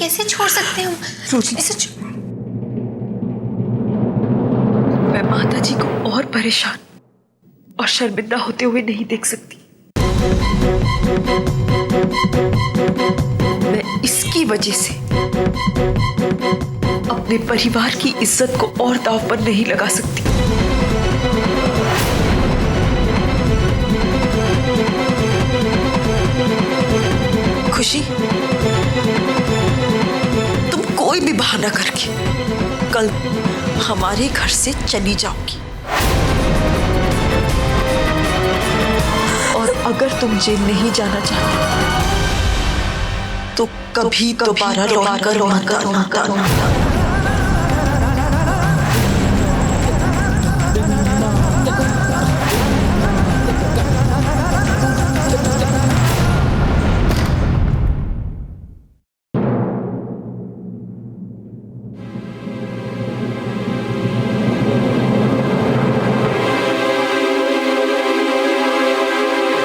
कैसे छोड़ सकते हैं हम? रोजी, मैं माता जी को और परेशान और शर्मिंदा होते हुए नहीं देख सकती। मैं इसकी वजह से अपने परिवार की इज्जत को और दांव पर नहीं लगा सकती। खुशी, तुम कोई भी बहाना करके कल हमारे घर से चली जाओगी, और अगर तुम जेल नहीं जाना चाहते तो कभी दोबारा लौटकर मत आना।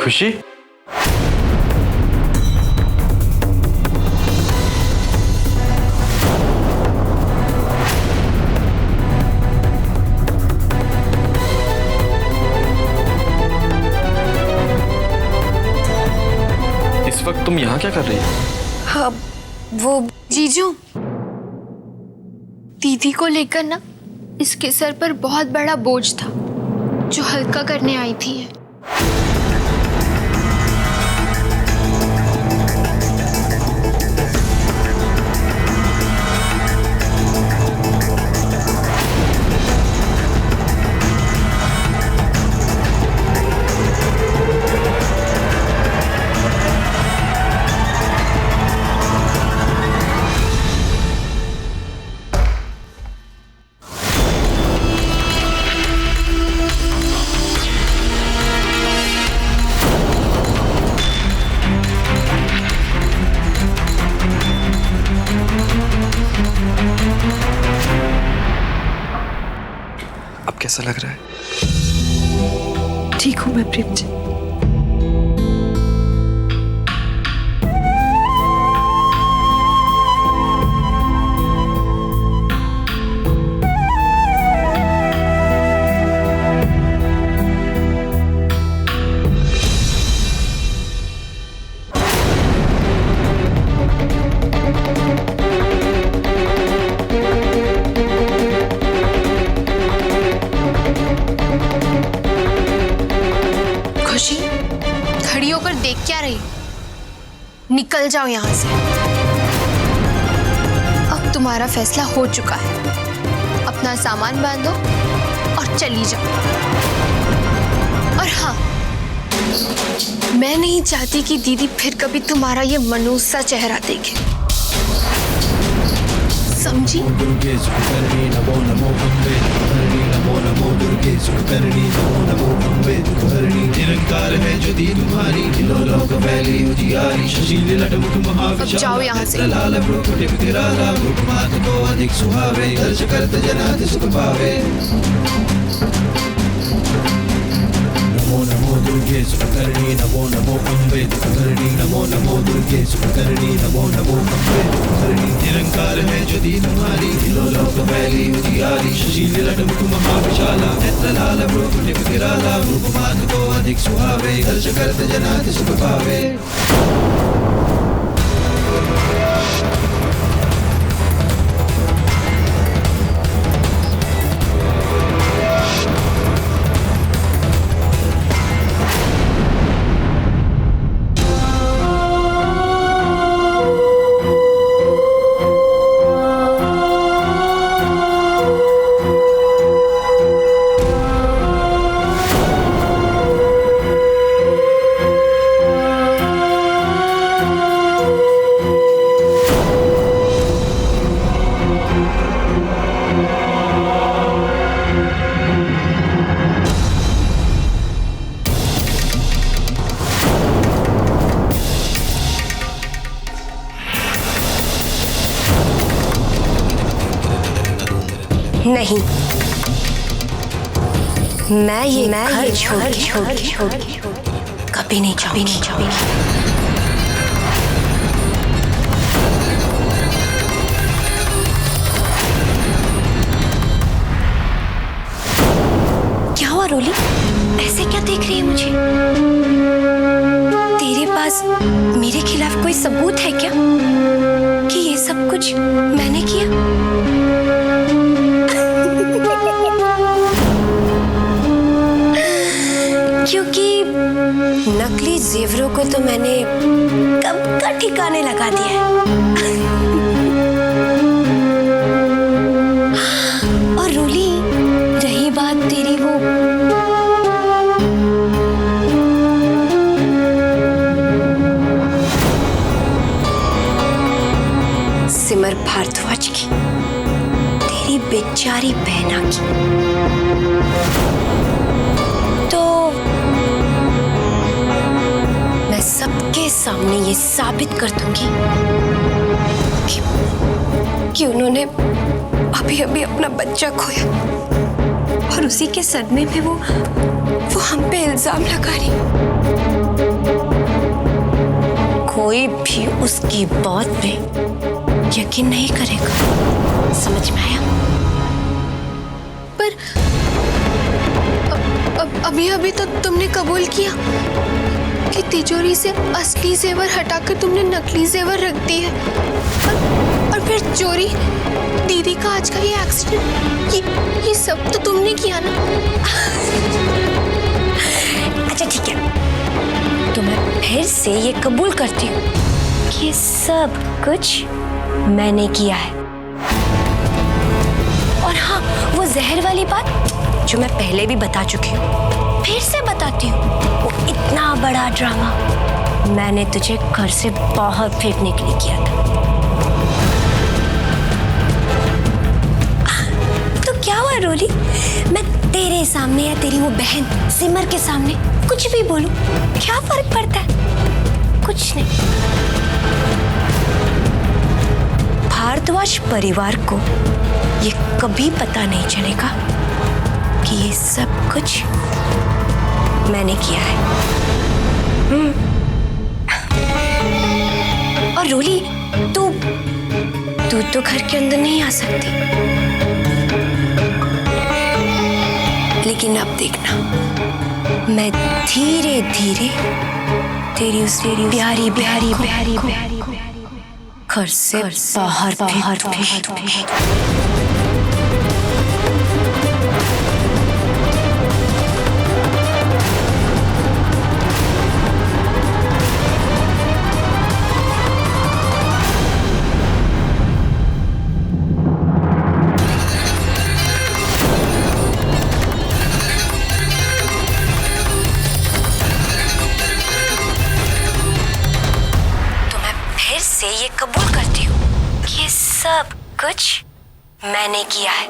खुशी, इस वक्त तुम यहाँ क्या कर रही हो? हाँ, वो जीजू, दीदी को लेकर ना इसके सर पर बहुत बड़ा बोझ था जो हल्का करने आई थी। कैसा लग रहा है? ठीक हूं मैं प्रेम जी। खड़ी होकर देख क्या रही? निकल जाओ यहाँ से। अब तुम्हारा फैसला हो चुका है। अपना सामान बांधो और चली जाओ। और हाँ, मैं नहीं चाहती कि दीदी फिर कभी तुम्हारा ये मनूस सा चेहरा देखे, समझी? निरंकार है जो दी तुम्हारी, लोक फैली उजियारी, शशील लटमुख महाविशाल। अब जाओ यहाँ से। लाल भ्रुकुटिम गिराला, भ्रुकुमात को अधिक सुहावे, दर्श करत जनात सुख पावे। नमो नमो दुर्गे सुखकर्णी, नमो नमो अम्बे दुखकर्णी, नमो नमो दुर्गे सुखकर्णी, नमो नमो अम्बे दुखकर्णी। निरंकार है जो दी तुम्हारी, लोक फैली उजियारी, शशील लटमुख महाविशाला, नेत्र लाल भ्रुकुटिम गिराला, भ्रुकुमात को अधिक सुहावे, दर्श करत जनात सुख पावे। नहीं, मैं ये घर छोड़ कभी नहीं जाऊंगी। रोली, ऐसे क्या देख रही है मुझे? तेरे पास मेरे खिलाफ कोई सबूत है क्या कि ये सब कुछ मैंने किया? क्योंकि नकली जेवरों को तो मैंने कब का ठिकाने लगा दिया है। और रोली, रही बात तेरी वो सिमर भारद्वाज की, तेरी बेचारी बहना की, तो मैं सबके सामने ये साबित कर दूंगी कि उन्होंने अभी अभी अपना बच्चा खोया और उसी के सदमे में वो हम पे इल्जाम लगा रही। कोई भी उसकी बात पे यकीन नहीं करेगा, समझ में आया? पर अभी अभी तो तुमने कबूल किया कि तिजोरी से असली जेवर हटाकर तुमने नकली जेवर रख दी है, और फिर चोरी, दीदी का आज का ये एक्सीडेंट, ये सब तो तुमने किया ना? अच्छा ठीक है, तो मैं फिर से ये कबूल करती हूँ कि ये सब कुछ मैंने किया है। और हाँ, वो जहर वाली बात जो मैं पहले भी बता चुकी हूँ, फिर से बताती हूँ, वो इतना बड़ा ड्रामा मैंने तुझे घर से बाहर फेंकने के लिए किया था। तो क्या हुआ रोली, मैं तेरे सामने या तेरी वो बहन सिमर के सामने कुछ भी बोलूं, क्या फर्क पड़ता है? कुछ नहीं। भारद्वाज परिवार को ये कभी पता नहीं चलेगा कि ये सब कुछ मैंने किया है। और रोली, तू तो घर के अंदर नहीं आ सकती, लेकिन अब देखना, मैं धीरे धीरे तेरी उस प्यारी प्यारी प्यारी प्यारी घर से बाहर से ये कबूल करती हूँ कि ये सब कुछ मैंने किया है।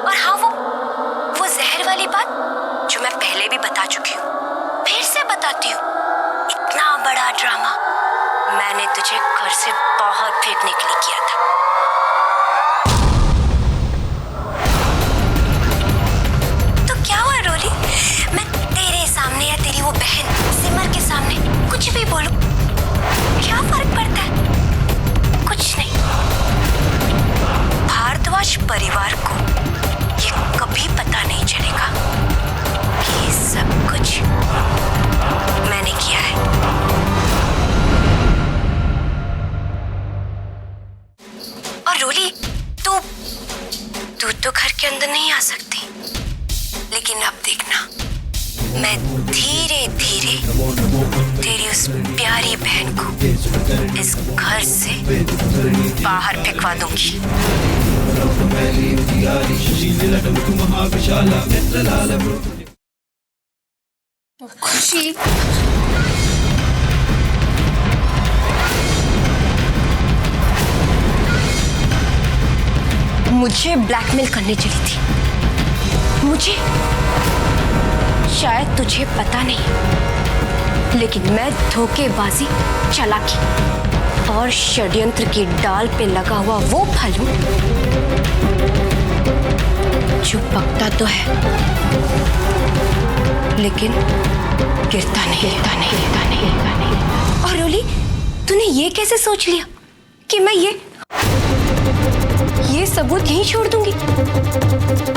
और हाँ, वो जहर वाली बात जो मैं पहले भी बता चुकी हूँ, फिर से बताती हूँ, इतना बड़ा ड्रामा मैंने तुझे घर से बाहर फेंकने के लिए किया था। तो क्या हुआ रोली, मैं तेरे सामने या तेरी वो बहन सिमर के सामने कुछ भी बोलूं, क्या फर्क पड़ता है? कुछ नहीं। भारद्वाज परिवार को ये कभी पता नहीं चलेगा कि ये सब कुछ मैंने किया है। और रोली, तू तो घर के अंदर नहीं आ सकती, लेकिन अब देखना, मैं धीरे धीरे तेरी उस प्यारी बहन को इस घर से बाहर फेंकवा दूंगी। खुशी, मुझे ब्लैकमेल करने चली थी। मुझे, शायद तुझे पता नहीं, लेकिन मैं धोखेबाजी, चालाकी और षड्यंत्र की डाल पे लगा हुआ वो फल हूं जो पकता तो है लेकिन गिरता नहीं। और रोली, तूने ये कैसे सोच लिया कि मैं ये ये सबूत यहीं छोड़ दूंगी?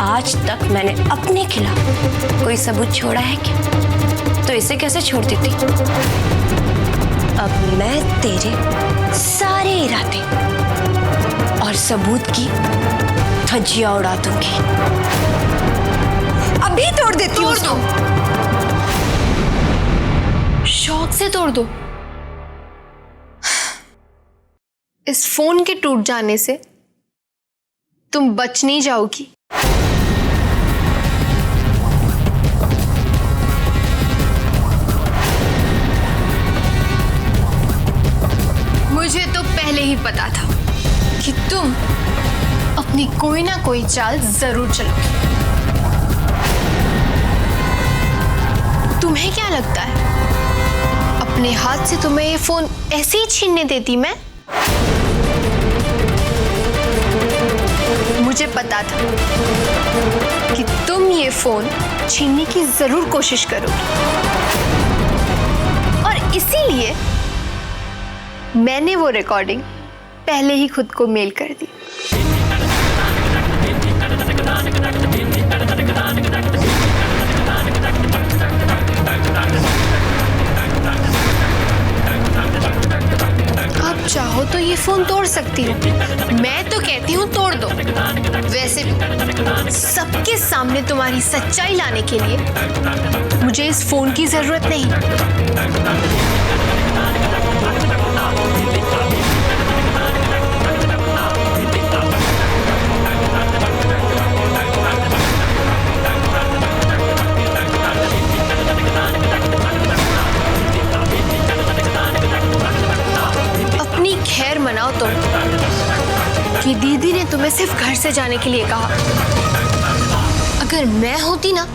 आज तक मैंने अपने खिलाफ कोई सबूत छोड़ा है क्या? तो इसे कैसे छोड़ देती? अब मैं तेरे सारे इरादे और सबूत की धज्जियां उड़ा दूंगी। अभी तोड़ देती हूँ। तोड़ दो, शौक से तोड़ दो। इस फोन के टूट जाने से तुम बच नहीं जाओगी। मुझे तो पहले ही पता था कि तुम अपनी कोई ना कोई चाल जरूर चलोगी। तुम्हें क्या लगता है अपने हाथ से तुम्हें ये फोन ऐसे ही छीनने देती मैं? मुझे पता था कि तुम ये फोन छीनने की जरूर कोशिश करोगी और इसीलिए मैंने वो रिकॉर्डिंग पहले ही खुद को मेल कर दी। आप चाहो तो ये फोन तोड़ सकती हो, मैं तो कहती हूँ तोड़ दो। वैसे भी सबके सामने तुम्हारी सच्चाई लाने के लिए मुझे इस फोन की जरूरत नहीं। अपनी खैर मनाओ तुम कि दीदी ने तुम्हें सिर्फ घर से जाने के लिए कहा। अगर मैं होती ना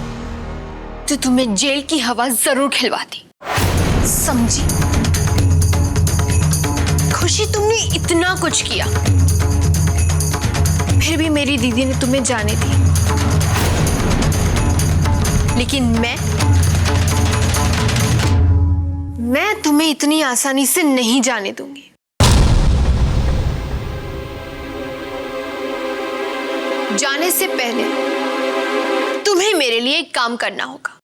तो तुम्हें जेल की हवा जरूर खिलवाती, समझी? खुशी, तुमने इतना कुछ किया फिर भी मेरी दीदी ने तुम्हें जाने दी, लेकिन मैं तुम्हें इतनी आसानी से नहीं जाने दूंगी। जाने से पहले तुम्हें मेरे लिए एक काम करना होगा।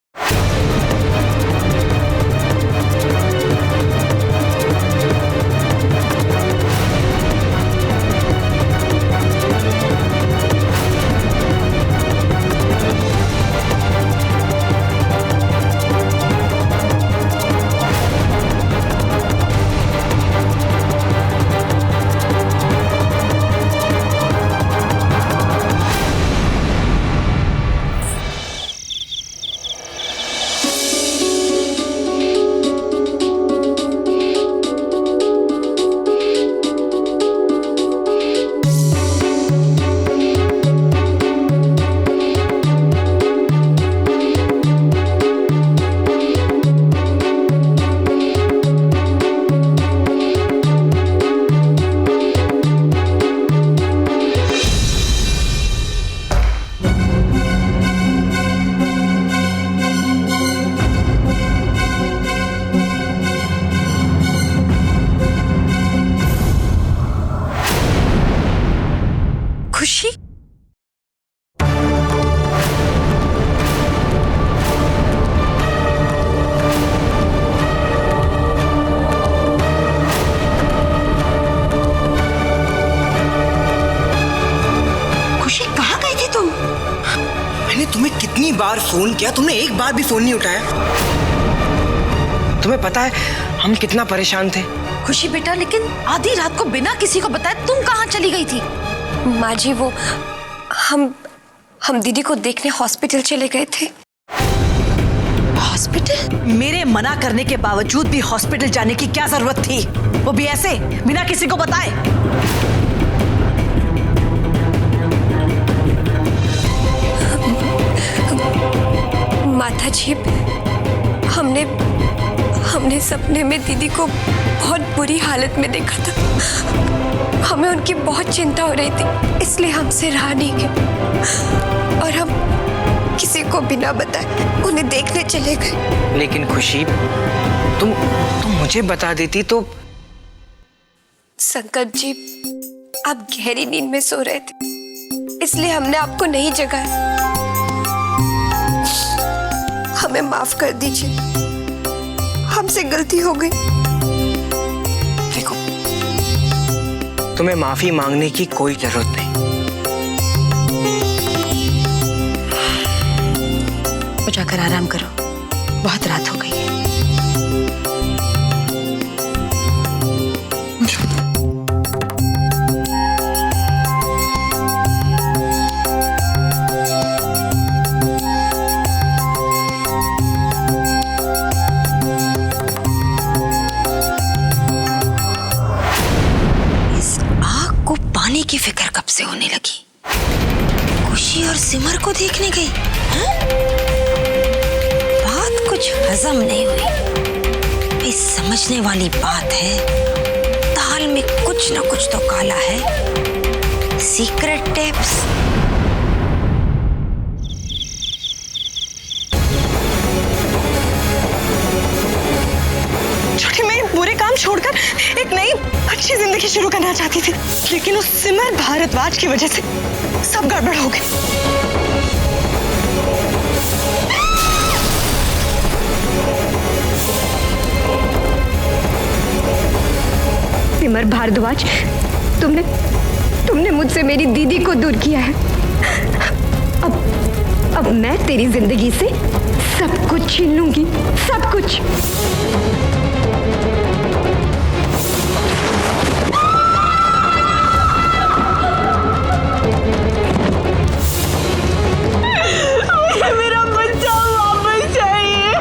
खुशी, खुशी कहाँ गई थी तुम? मैंने तुम्हें कितनी बार फोन किया, तुमने एक बार भी फोन नहीं उठाया। तुम्हें पता है हम कितना परेशान थे। खुशी बेटा, लेकिन आधी रात को बिना किसी को बताए तुम कहाँ चली गई थी? माँ जी, वो हम दीदी को देखने हॉस्पिटल चले गए थे। हॉस्पिटल? मेरे मना करने के बावजूद भी हॉस्पिटल जाने की क्या जरूरत थी? वो भी ऐसे बिना किसी को बताए। माता जी, हमने सपने में दीदी को बहुत बुरी हालत में देखा था। हमें उनकी बहुत चिंता हो रही थी, इसलिए हमसे रहा नहीं गया और हम किसी को बिना बताए उन्हें देखने चले गए। लेकिन खुशी, तुम मुझे बता देती तो। संकट जी, आप गहरी नींद में सो रहे थे। इसलिए हमने आपको नहीं जगाया। हमें माफ कर दीजिए, हमसे गलती हो गई। देखो, तुम्हें माफी मांगने की कोई जरूरत नहीं। तो जाकर आराम करो, बहुत रात हो गई है। इस आग को पाने की फिक्र कब से होने लगी? खुशी और सिमर को देखने गई, हाँ? कुछ हजम नहीं हुई। इस समझने वाली बात है, दाल में कुछ ना कुछ तो काला है। Secret tips. छोटी, मैं बुरे काम छोड़कर एक नई अच्छी जिंदगी शुरू करना चाहती थी, लेकिन उस सिमर भारद्वाज की वजह से सब गड़बड़ हो गई। सिमर भारद्वाज, तुमने मुझसे मेरी दीदी को दूर किया है। अब मैं तेरी जिंदगी से सब कुछ छीन लूंगी, सब कुछ। मेरा बच्चा वापस चाहिए।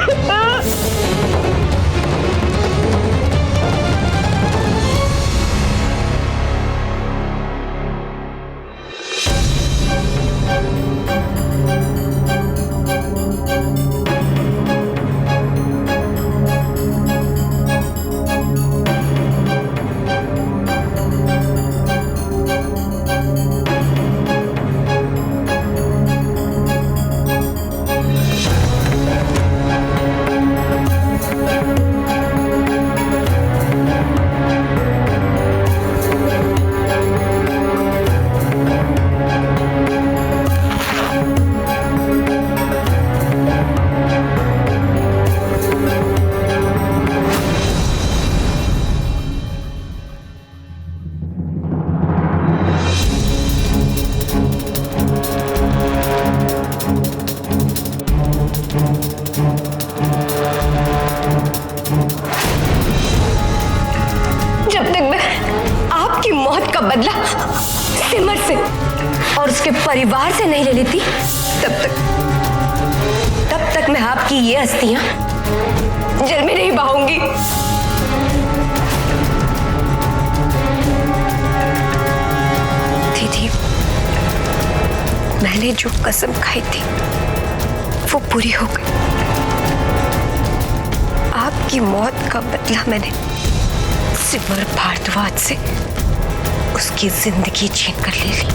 बदला सिमर से और उसके परिवार से नहीं ले लेती, तब तक मैं आपकी ये अस्थियां जल में नहीं बहाऊंगी। दीदी, मैंने जो कसम खाई थी वो पूरी हो गई। आपकी मौत का बदला मैंने सिमर भारद्वाज से उसकी जिंदगी छीन कर ले ली।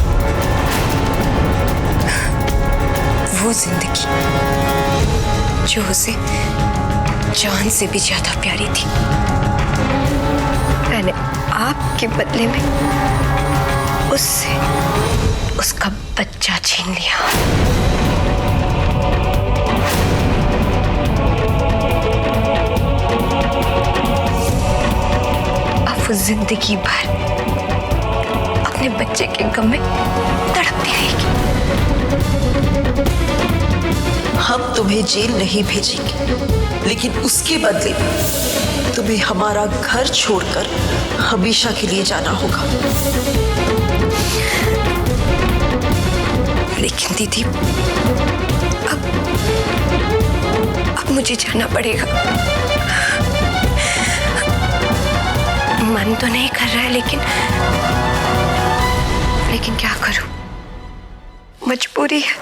वो जिंदगी जो उसे जान से भी ज्यादा प्यारी थी, मैंने आपके बदले में उससे उसका बच्चा छीन लिया। अब वो जिंदगी भर अपने बच्चे के गम में तड़पती रहेगी। हम तुम्हें जेल नहीं भेजेंगे, लेकिन उसके बदले तुम्हें हमारा घर छोड़कर हमेशा के लिए जाना होगा। लेकिन दीदी, अब मुझे जाना पड़ेगा। मन तो नहीं कर रहा है, लेकिन क्या करूं, मजबूरी है।